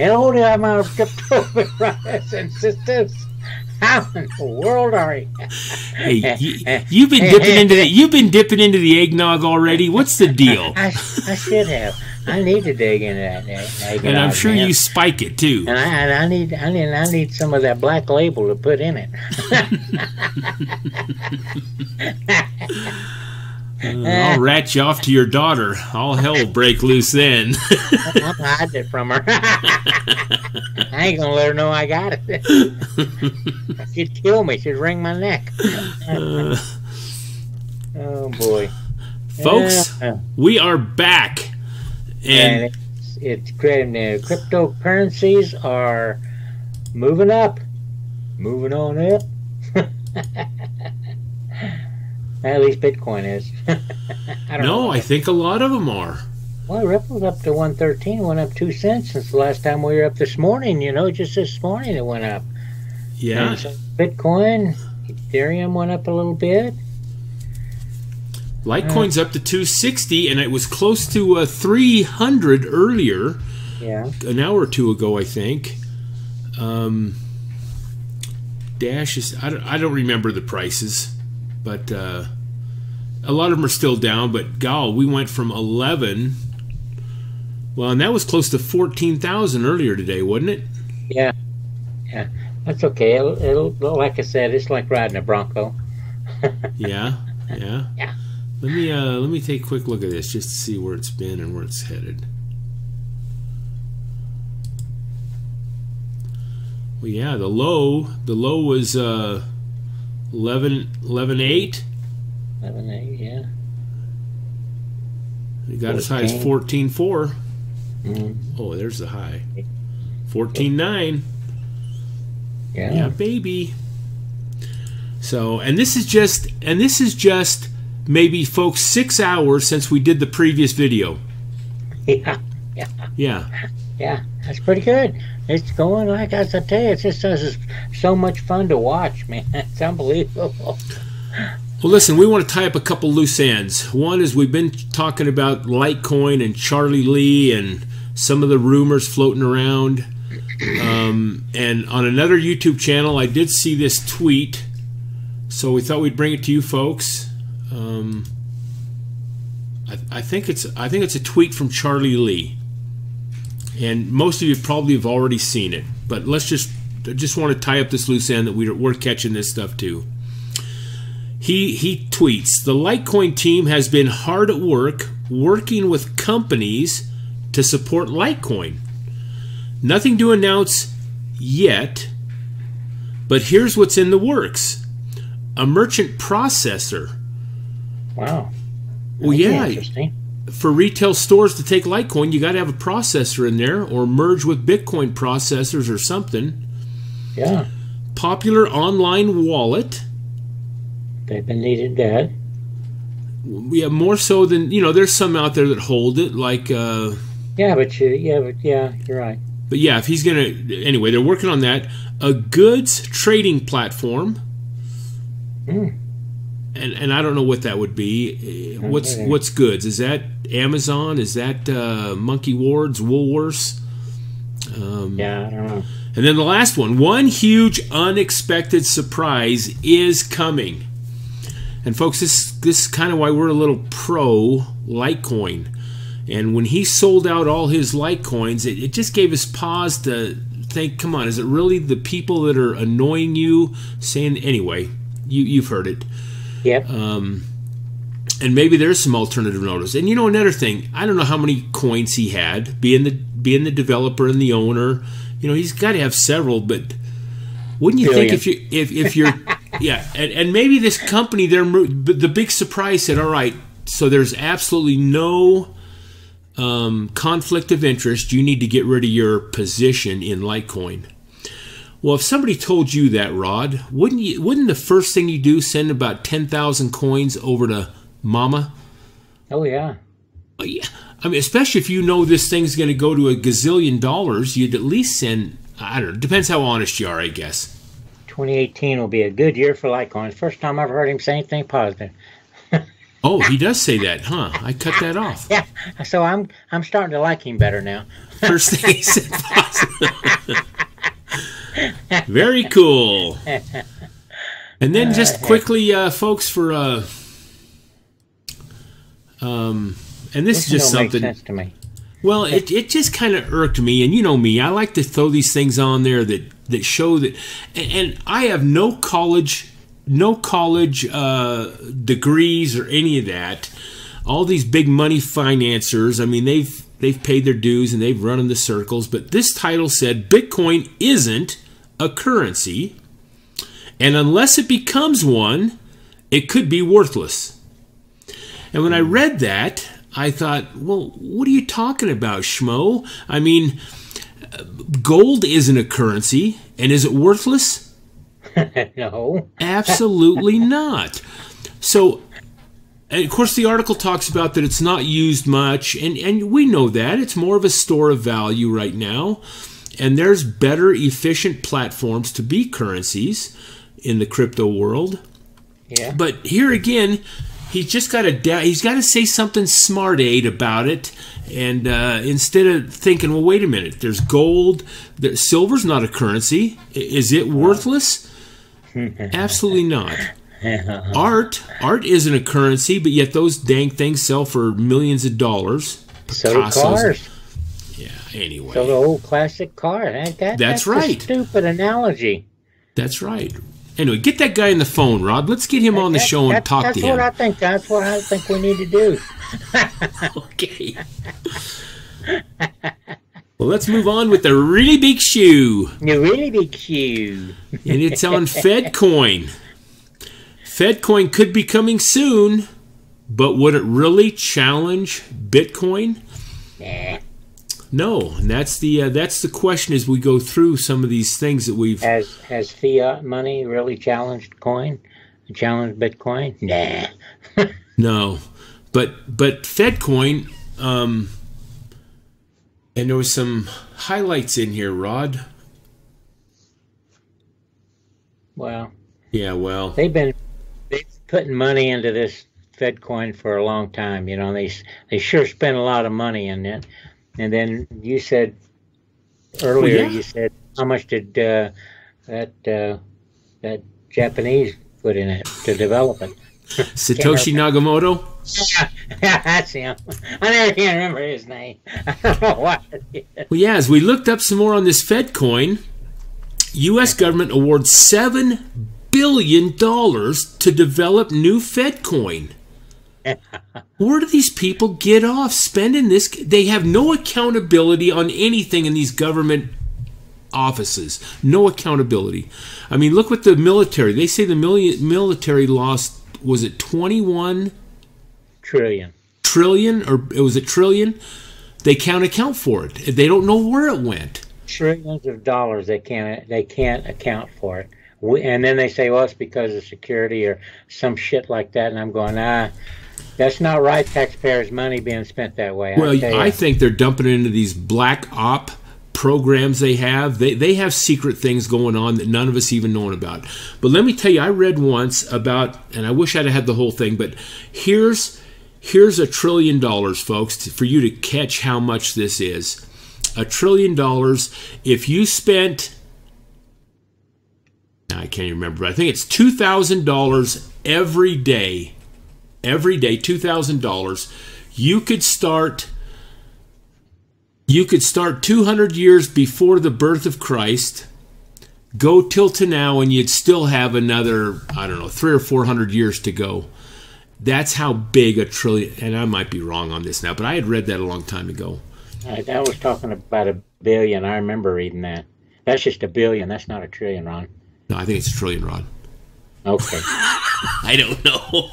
Hello there, my crypto brothers and sisters. How in the world are you? Hey, you've been dipping into the eggnog already. What's the deal? I should have. I need to dig into that eggnog. And I'm sure man. you spike it too. And I need some of that black label to put in it. I'll rat you off to your daughter. All hell will break loose then. I'm hiding it from her. I ain't gonna let her know I got it. She'd kill me. She'd wring my neck. Oh boy, folks, we are back, and it's cryptocurrencies are moving up, moving on up. At least Bitcoin is. I think a lot of them are. Well, Ripple's up to 113, went up 2 cents since the last time we were up this morning. You know, just this morning it went up. Yeah. So Bitcoin, Ethereum went up a little bit. Litecoin's up to 260, and it was close to 300 earlier. Yeah. An hour or two ago, I think. Dash is, I don't remember the prices. But a lot of them are still down. But, gal, we went from 11. Well, and that was close to 14,000 earlier today, wasn't it? Yeah. Yeah. That's okay. It'll like I said, it's like riding a Bronco. Yeah. Yeah. Yeah. Let me take a quick look at this just to see where it's been and where it's headed. Well, yeah, the low was 11.8. 11.8, yeah. It got as high as 14.4. Oh, there's the high. 14.9. Yeah, baby. So, and this is just maybe, folks, 6 hours since we did the previous video. Yeah. Yeah, that's pretty good. It's going like I tell you, it's just so much fun to watch, man. It's unbelievable. Well, listen, we want to tie up a couple loose ends. One is we've been talking about Litecoin and Charlie Lee and some of the rumors floating around. And on another YouTube channel, I did see this tweet, so we thought we'd bring it to you folks. I think it's a tweet from Charlie Lee. And most of you probably have already seen it, but I just want to tie up this loose end that we're catching this stuff too. He tweets, the Litecoin team has been hard at work working with companies to support Litecoin. Nothing to announce yet, but here's what's in the works. A merchant processor. Wow. Well, yeah. Interesting. For retail stores to take Litecoin, you got to have a processor in there or merge with Bitcoin processors or something. Yeah. Popular online wallet. They've been needed that. Yeah, more so than, there's some out there that hold it, like... you're right. But yeah, if he's going to... Anyway, they're working on that. A goods trading platform. And I don't know what that would be. What's goods? Is that Amazon? Is that Monkey Ward's, Woolworths? Yeah, I don't know. And then the last one. One huge unexpected surprise is coming. And folks, this is kind of why we're a little pro Litecoin. And when he sold out all his Litecoins, it just gave us pause to think, come on, is it really the people that are annoying you? Saying, anyway, you've heard it. Yep. And maybe there's some alternative notice. And another thing, I don't know how many coins he had, being the developer and the owner. He's got to have several, but wouldn't you think if you're yeah, and maybe this company, the big surprise said, all right, so there's absolutely no conflict of interest. You need to get rid of your position in Litecoin. Well, if somebody told you that, Rod, wouldn't the first thing you do send about 10,000 coins over to Mama? Oh, yeah. Yeah. I mean, especially if you know this thing's going to go to $1 gazillion, you'd at least send, I don't know, depends how honest you are, I guess. 2018 will be a good year for Litecoin. First time I've heard him say anything positive. Oh, he does say that, huh? I cut that off. Yeah, so I'm starting to like him better now. First thing he said positive. Very cool. And then just quickly, folks, for and this is just something. Make sense to me. Well, it just kind of irked me, and you know me, I like to throw these things on there that show that, and I have no college degrees or any of that. All these big money financiers, I mean, they've paid their dues and they've run in the circles. But this title said Bitcoin isn't a currency, and unless it becomes one, it could be worthless. And when I read that, I thought, well, what are you talking about, Schmo? I mean, gold isn't a currency, and is it worthless? No. Absolutely not. So, and of course, the article talks about that it's not used much, and we know that. It's more of a store of value right now, and there's better, efficient platforms to be currencies in the crypto world. Yeah. But here again, he's just got to say something smart-aid about it, and instead of thinking, well, wait a minute, there's gold, silver's not a currency. Is it worthless? Absolutely not. Art isn't a currency, but yet those dang things sell for millions of dollars. So do cars. Yeah, anyway. So the old classic car. That's right. A stupid analogy. That's right. Anyway, get that guy on the phone, Rod. Let's get him on the show and talk to him. That's what I think we need to do. Okay. Well, let's move on with the really big shoe. The really big shoe. And it's on Fedcoin. Fedcoin could be coming soon, but would it really challenge Bitcoin? Nah. No, and that's the question as we go through some of these things that we've. Has fiat money really challenged Bitcoin? Nah. No, but Fedcoin, and there was some highlights in here, Rod. Well. Yeah, well. They've putting money into this Fedcoin for a long time. You know, they sure spend a lot of money in it. And then you said earlier, you said, how much did that Japanese put in it to develop it? Satoshi Nakamoto? Yeah, that's him. I never can remember his name. I don't know what it is. Well, yeah, as we looked up some more on this Fedcoin, U.S. government awards $7 billion to develop new Fedcoin. Where do these people get off spending this? They have no accountability on anything in these government offices. No accountability. I mean, look what the military. They say the military lost, was it 21 trillion? Trillion, or was it trillion? They can't account for it. They don't know where it went. Trillions of dollars. They can't account for it. And then they say, well, it's because of security or some shit like that. And I'm going, that's not right. Taxpayers' money being spent that way. Well, I think they're dumping it into these black op programs they have. They have secret things going on that none of us even know about. But let me tell you, I read once about, and I wish I'd had the whole thing, but here's $1 trillion, folks, for you to catch how much this is. $1 trillion. If you spent, I can't even remember, but I think it's $2,000 every day, $2,000, you could start 200 years before the birth of Christ, go till to now, and you'd still have another, I don't know, 300 or 400 years to go. That's how big $1 trillion, and I might be wrong on this now, but I had read that a long time ago. I was talking about $1 billion. I remember reading that. That's just $1 billion. That's not $1 trillion, Ron. No, I think it's $1 trillion, Ron. Okay. I don't know.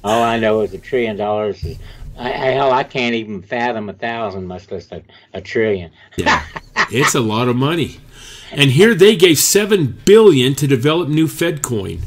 All I know is $1 trillion is. Hell, I can't even fathom 1,000, much less a trillion. Yeah, it's a lot of money. And here they gave $7 billion to develop new Fedcoin.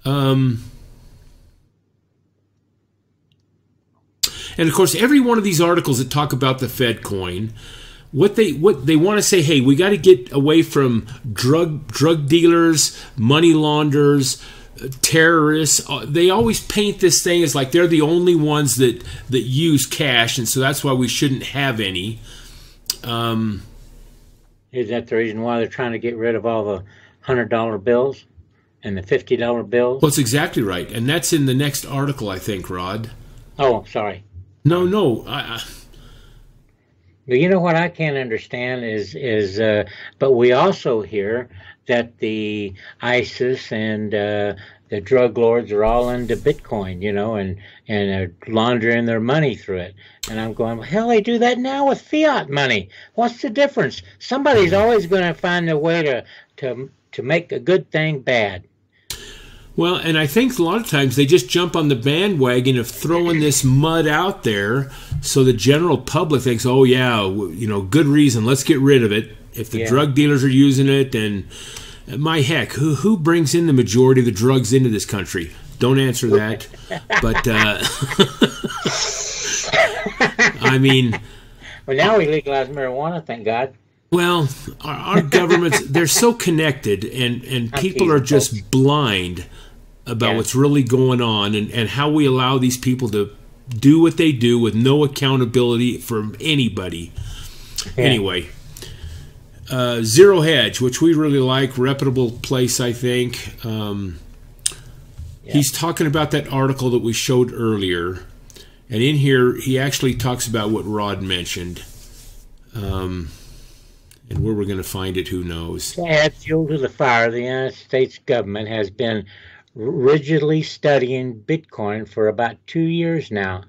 And of course, every one of these articles that talk about the Fedcoin, what they want to say, hey, we got to get away from drug dealers, money launderers, terrorists. They always paint this thing as like they're the only ones that use cash, and so that's why we shouldn't have any. Is that the reason why they're trying to get rid of all the $100 bills and the $50 bills? Well, that's exactly right, and that's in the next article, I think, Rod. Oh, sorry. No. But you know what I can't understand is but we also hear that the ISIS and the drug lords are all into Bitcoin, and are laundering their money through it. And I'm going, well, hell, they do that now with fiat money. What's the difference? Somebody's always going to find a way to make a good thing bad. Well, and I think a lot of times they just jump on the bandwagon of throwing this mud out there so the general public thinks, oh, yeah, good reason, let's get rid of it. If the drug dealers are using it, and my heck, who brings in the majority of the drugs into this country? Don't answer that. But, I mean... Well, now we legalize marijuana, thank God. Well, our governments, they're so connected, and people are just blind about what's really going on, and how we allow these people to do what they do with no accountability from anybody. Yeah. Anyway, Zero Hedge, which we really like, reputable place, I think. He's talking about that article that we showed earlier, and in here he actually talks about what Rod mentioned. And where we're going to find it, who knows? To add fuel to the fire, the United States government has been rigidly studying Bitcoin for about 2 years now.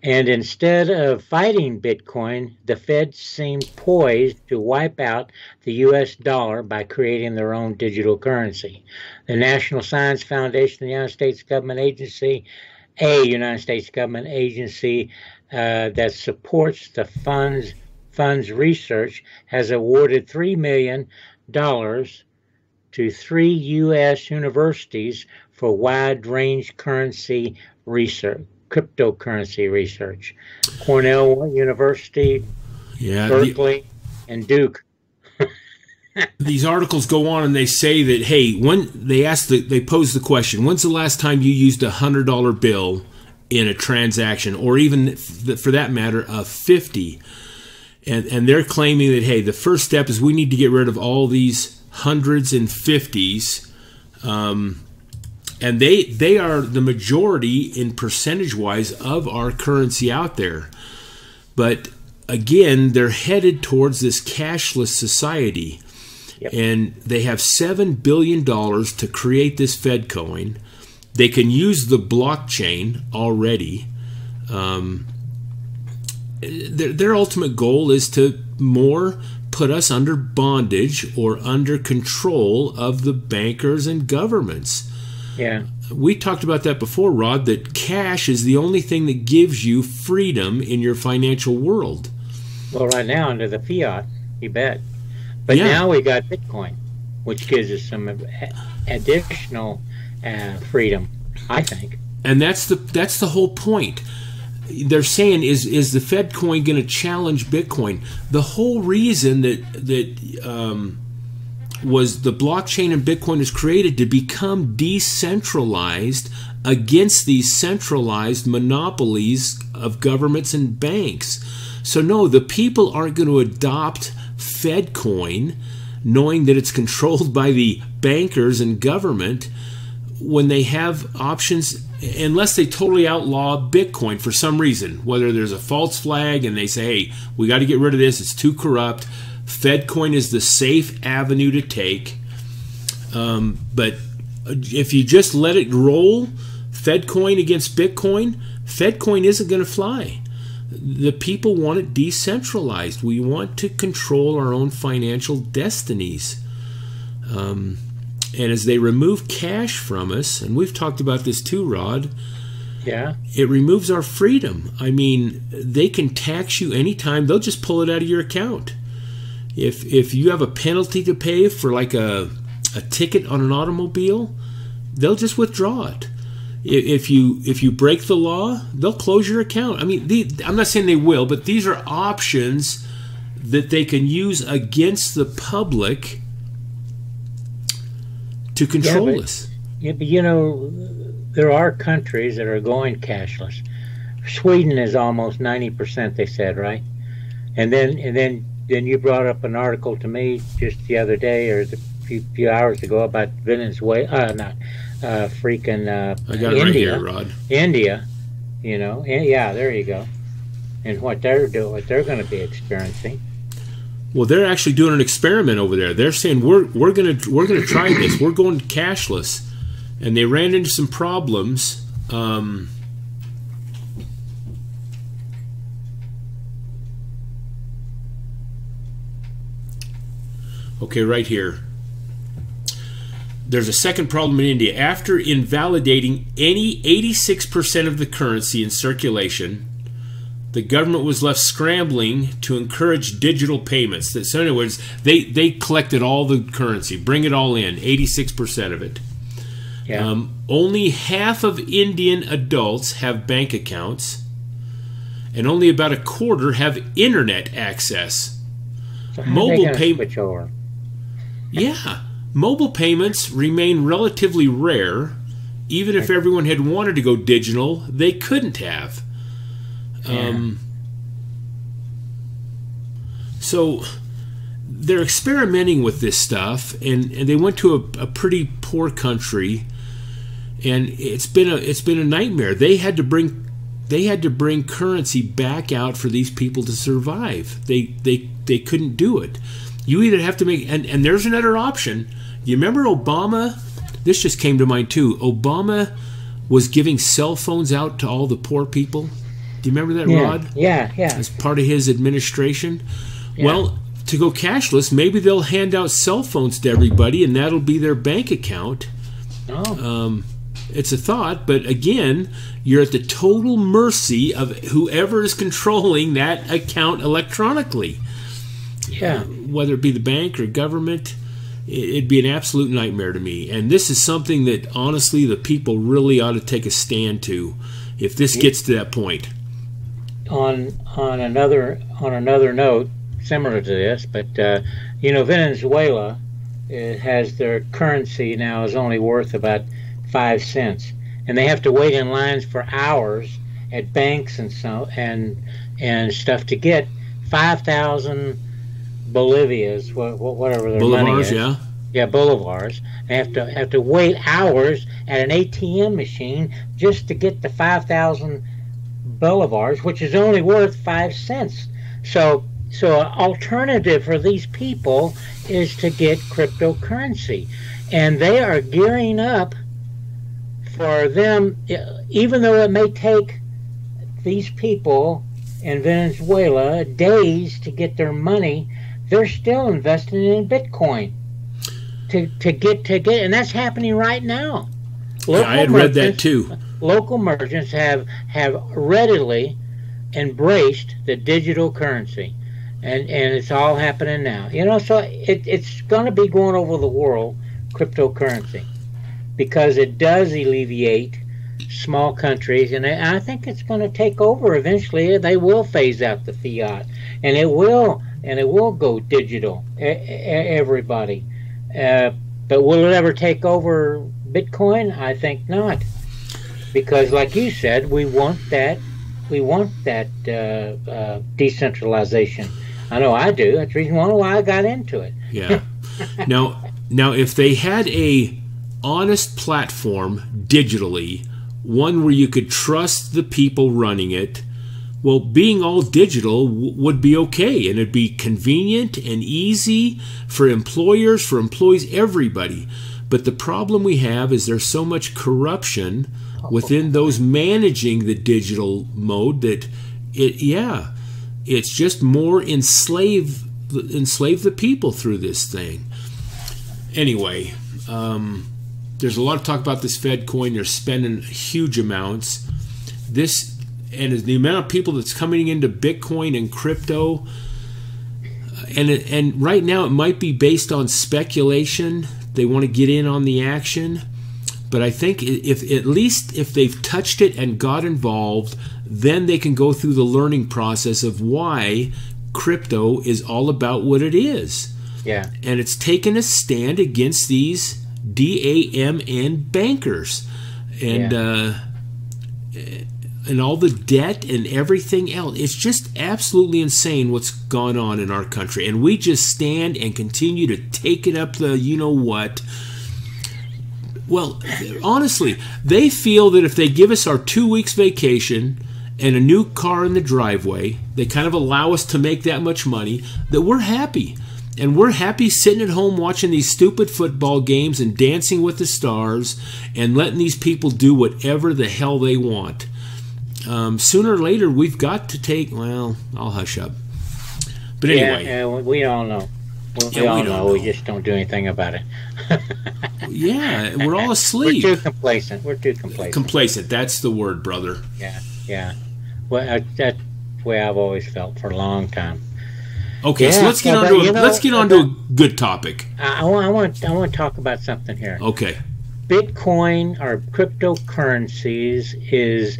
And instead of fighting Bitcoin, the Fed seem poised to wipe out the U.S. dollar by creating their own digital currency. The National Science Foundation, the United States government agency, a United States government agency that supports the funds research, has awarded $3 million to 3 U.S. universities for wide-range currency research, cryptocurrency research. Cornell University, Berkeley, and Duke. These articles go on and they say that, hey, they pose the question, when's the last time you used a $100 bill in a transaction, or even, for that matter, a 50? And they're claiming that, hey, the first step is we need to get rid of all these hundreds and 50s. And they are the majority in percentage-wise of our currency out there. But again, they're headed towards this cashless society. Yep. And they have $7 billion to create this Fed coin. They can use the blockchain already. Their ultimate goal is to more put us under bondage or under control of the bankers and governments. Yeah. We talked about that before, Rod, that cash is the only thing that gives you freedom in your financial world. Well, right now, under the fiat, you bet. But now we got Bitcoin, which gives us some additional freedom, I think. And that's the whole point. They're saying, is the Fed coin going to challenge Bitcoin? The whole reason that was the blockchain and Bitcoin is created to become decentralized against these centralized monopolies of governments and banks. So no, the people aren't going to adopt Fed coin knowing that it's controlled by the bankers and government when they have options, unless they totally outlaw Bitcoin for some reason, whether there's a false flag and they say, hey, we got to get rid of this, it's too corrupt. Fedcoin is the safe avenue to take. But if you just let it roll, Fedcoin against Bitcoin, Fedcoin isn't going to fly. The people want it decentralized. We want to control our own financial destinies. And as they remove cash from us, and we've talked about this too, Rod, it removes our freedom. I mean, they can tax you anytime. They'll just pull it out of your account. If you have a penalty to pay for like a ticket on an automobile, they'll just withdraw it. If you break the law, they'll close your account. I mean, I'm not saying they will, but these are options that they can use against the public to control us. Yeah, but there are countries that are going cashless. Sweden is almost 90%, they said, right? And then you brought up an article to me just the other day or a few hours ago about Venezuela, not freaking I got it India. right here, Rod. India, yeah, there you go. And what they're doing, what they're going to be experiencing. Well, they're actually doing an experiment over there. They're saying we're gonna try this. We're going cashless, and they ran into some problems. Okay, right here. There's a second problem in India. After invalidating any 86% of the currency in circulation, the government was left scrambling to encourage digital payments. So in other words, they collected all the currency, bring it all in, 86% of it. Yeah. Only half of Indian adults have bank accounts, and only about a quarter have internet access. So how are they going to switch over? Yeah. Mobile payments remain relatively rare. Even if everyone had wanted to go digital, they couldn't have. So they're experimenting with this stuff, and they went to a pretty poor country, and it's been a nightmare. They had to bring currency back out for these people to survive. They couldn't do it. You either have to make, and there's another option. You remember Obama? This just came to mind too. Obama was giving cell phones out to all the poor people. Do you remember that, Rod? Yeah. As part of his administration. Yeah. Well, to go cashless, maybe they'll hand out cell phones to everybody, and that'll be their bank account. Oh. It's a thought, but again, you're at the total mercy of whoever is controlling that account electronically. Yeah. Whether it be the bank or government, it'd be an absolute nightmare to me. And this is something that, honestly, the people really ought to take a stand to if this gets to that point. On another note, similar to this, but Venezuela has their currency now is only worth about 5 cents, and they have to wait in lines for hours at banks and stuff to get 5,000 Bolivias, whatever their money is. Yeah, bolivars. They have to wait hours at an ATM machine just to get the 5,000 bolivars, which is only worth 5 cents. So an alternative for these people is to get cryptocurrency, and they are gearing up for them. Even though it may take these people in Venezuela days to get their money, they're still investing in Bitcoin to get, and that's happening right now. I had read that too. Local merchants have readily embraced the digital currency, and it's all happening now. So it's going to be going over the world, cryptocurrency, because it does alleviate small countries, and I think it's going to take over eventually. They will phase out the fiat, and it will go digital. Everybody, but will it ever take over Bitcoin? I think not, because, like you said, we want that decentralization. I know I do. That's the reason why I got into it. Yeah. Now, if they had a honest platform digitally, one where you could trust the people running it, well, being all digital would be okay, and it'd be convenient and easy for employers, for employees, everybody. But the problem we have is there's so much corruption within those managing the digital mode that it's just more enslave the people through this thing. Anyway, there's a lot of talk about this Fed coin. They're spending huge amounts. And the amount of people that's coming into Bitcoin and crypto, and right now it might be based on speculation. They want to get in on the action, but I think if they've touched it and got involved, then they can go through the learning process of why crypto is all about what it is. Yeah. And it's taken a stand against these DAMN bankers. And and all the debt and everything else. It's just absolutely insane what's gone on in our country. And we just stand and continue to take it up the you-know-what. Well, honestly, they feel that if they give us our 2 weeks vacation and a new car in the driveway, they kind of allow us to make that much money, that we're happy. And we're happy sitting at home watching these stupid football games and dancing with the stars and letting these people do whatever the hell they want. Sooner or later, we've got to take... Well, I'll hush up. But anyway... Yeah, we all know. We all know. We just don't do anything about it. Yeah, we're all asleep. We're too complacent. Complacent, that's the word, brother. Yeah. Well, that's the way I've always felt for a long time. Okay, so let's get on to a good topic. I want to talk about something here. Okay. Bitcoin, or cryptocurrencies, is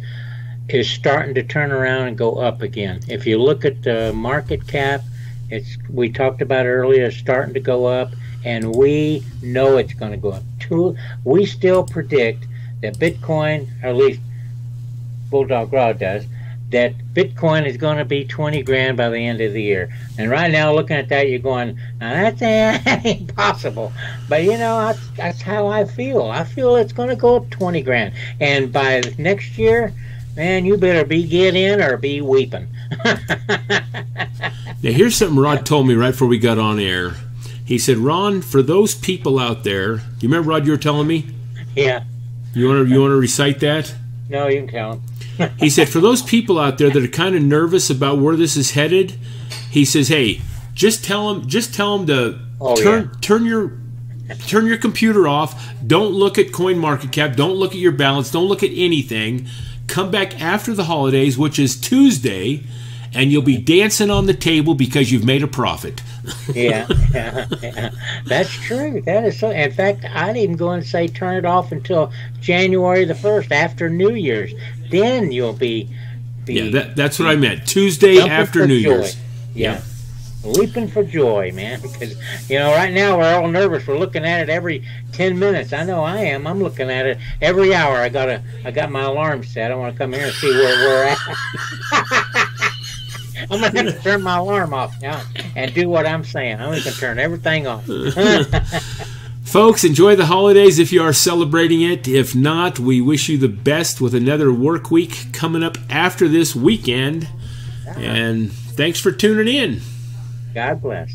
starting to turn around and go up again. If you look at the market cap, we talked about earlier, it's starting to go up, and we know it's going to go up. We still predict that Bitcoin, or at least Bulldog Raw does, that Bitcoin is going to be 20 grand by the end of the year. And right now, looking at that, you're going, now that ain't possible. But that's how I feel. I feel it's going to go up 20 grand. And by next year, man, you better get in or be weeping. Now, here's something Rod told me right before we got on air. He said, Ron, for those people out there, you remember, Rod, you were telling me? Yeah. You want to recite that? No, you can tell him. He said, for those people out there that are kind of nervous about where this is headed, he says, hey, just tell them to turn your computer off. Don't look at CoinMarketCap. Don't look at your balance. Don't look at anything. Come back after the holidays, which is Tuesday, and you'll be dancing on the table because you've made a profit. Yeah. That's true. That is so. In fact, I'd even go and say turn it off until January the 1st, after New Year's. Then you'll be that's what I meant. Tuesday after New Year's. Yeah. Leaping for joy, man, because right now we're all nervous. We're looking at it every 10 minutes. I know I am. I'm looking at it every hour. I got my alarm set. I want to come here and see where we're at. I'm gonna have to turn my alarm off now and do what I'm saying. I'm gonna turn everything off. Folks, enjoy the holidays if you are celebrating it. If not, we wish you the best with another work week coming up after this weekend. And thanks for tuning in. God bless.